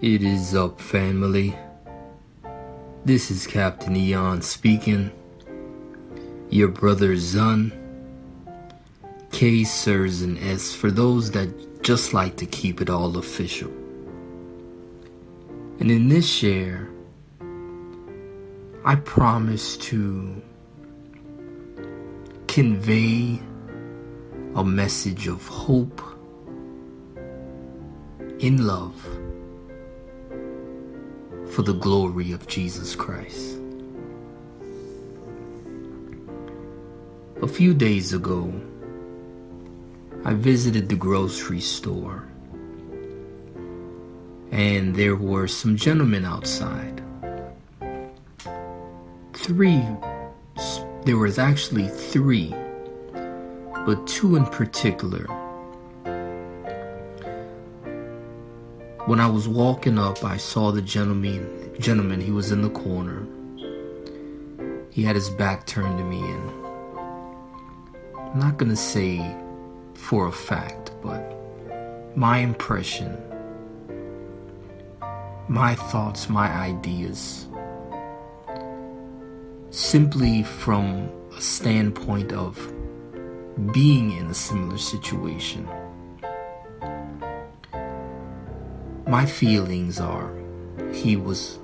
It is up, family. This is Captain Eon speaking. Your brother Zun. SRxun S for those that just like to keep it all official. And in this share, I promise to convey a message of hope in love for the glory of Jesus Christ. A few days ago, I visited the grocery store, and there were some gentlemen outside. There was actually three, but two in particular. When I was walking up, I saw the gentleman, he was in the corner. He had his back turned to me, and I'm not gonna say for a fact, but my impression, my thoughts, my ideas, simply from a standpoint of being in a similar situation, my feelings are he was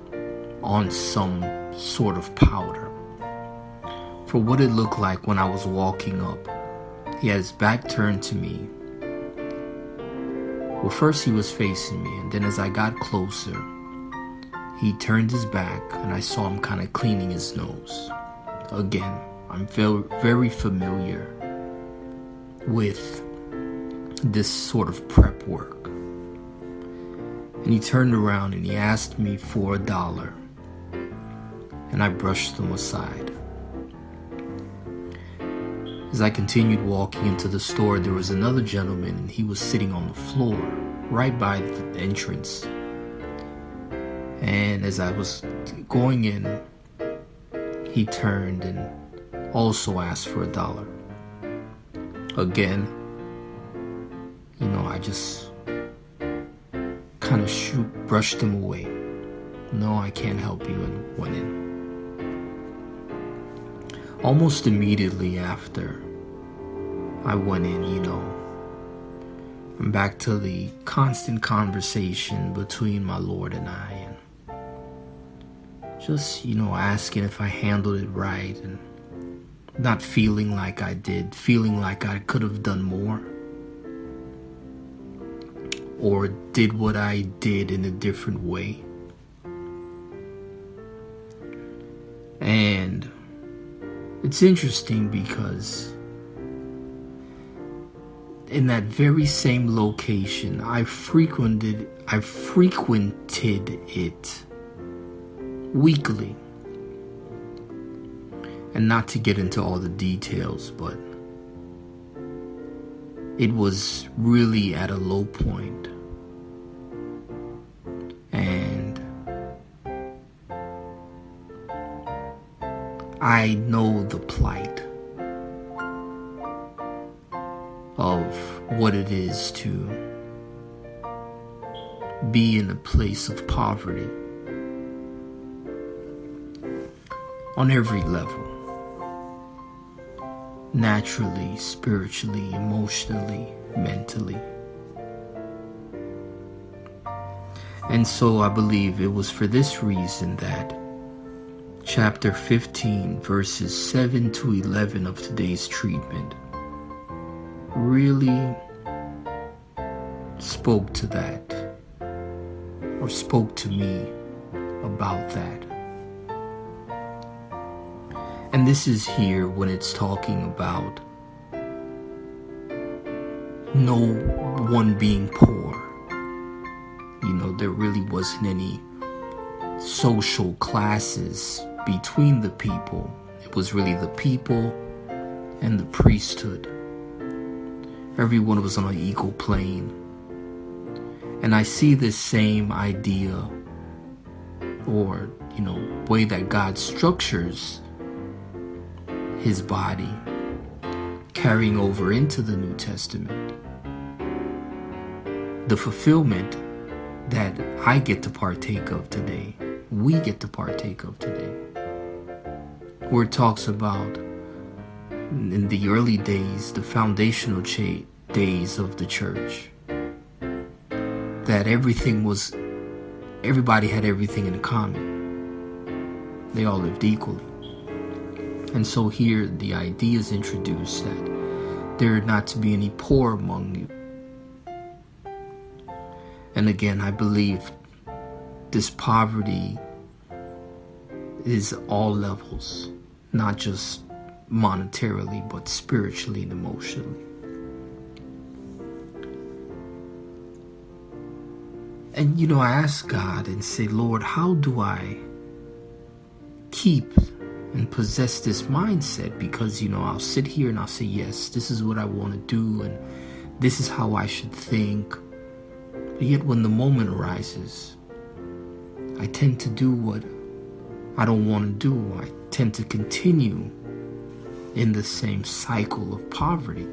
on some sort of powder. For what it looked like when I was walking up, he had his back turned to me. Well, first he was facing me, and then as I got closer, he turned his back and I saw him kind of cleaning his nose. Again, I'm very familiar with this sort of prep work. And he turned around and he asked me for $1, and I brushed him aside. As I continued walking into the store, there was another gentleman, and he was sitting on the floor right by the entrance. And as I was going in, he turned and also asked for $1. Again, I just kind of brushed him away. No, I can't help you, and went in. Almost immediately after I went in, I'm back to the constant conversation between my Lord and I, and just, asking if I handled it right, and not feeling like I did, feeling like I could have done more, or did what I did in a different way. And it's interesting because in that very same location, I frequented it weekly. And not to get into all the details, but it was really at a low point. And I know the plight of what it is to be in a place of poverty on every level. Naturally, spiritually, emotionally, mentally. And so I believe it was for this reason that chapter 15, verses 7 to 11 of today's treatment really spoke to that, or spoke to me about that. And this is here when it's talking about no one being poor. There really wasn't any social classes between the people. It was really the people and the priesthood. Everyone was on an equal plane. And I see this same idea, or, way that God structures his body, carrying over into the New Testament. The fulfillment that I get to partake of today, we get to partake of today, where it talks about in the early days, the foundational days of the church, that everybody had everything in common. They all lived equally. And so here the idea is introduced that there are not to be any poor among you. And again, I believe this poverty is all levels, not just monetarily, but spiritually and emotionally. And I ask God and say, Lord, how do I keep and possess this mindset? Because I'll sit here and I'll say, yes, this is what I want to do, and this is how I should think. But yet when the moment arises, I tend to do what I don't want to do. I tend to continue in the same cycle of poverty.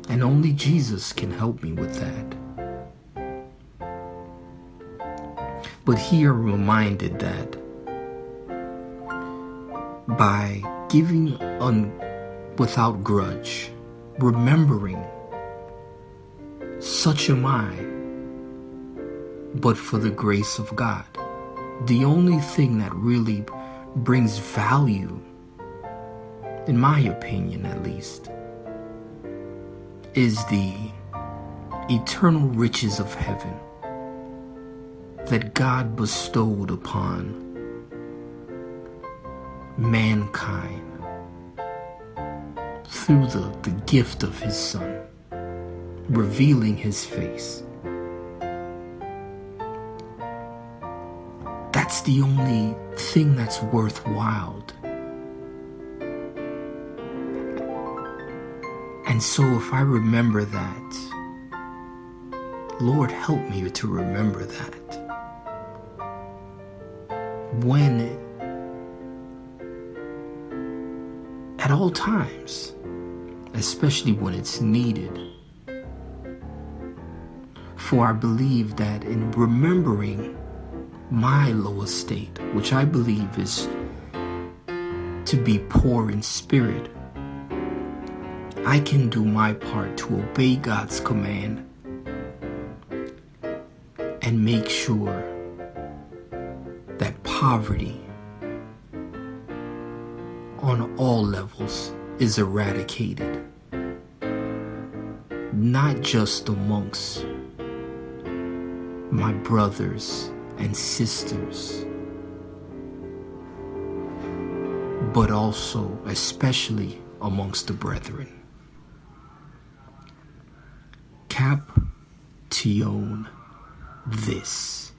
And only Jesus can help me with that. But here I'm reminded that by giving without grudge, remembering, such am I, but for the grace of God. The only thing that really brings value, in my opinion at least, is the eternal riches of heaven that God bestowed upon mankind through the gift of His Son, revealing His face. That's the only thing that's worthwhile. And so if I remember that, Lord, help me to remember that. At all times, especially when it's needed. For I believe that in remembering my low estate, which I believe is to be poor in spirit, I can do my part to obey God's command and make sure that poverty on all levels is eradicated, not just amongst my brothers and sisters, but also especially amongst the brethren. Cap Tion this.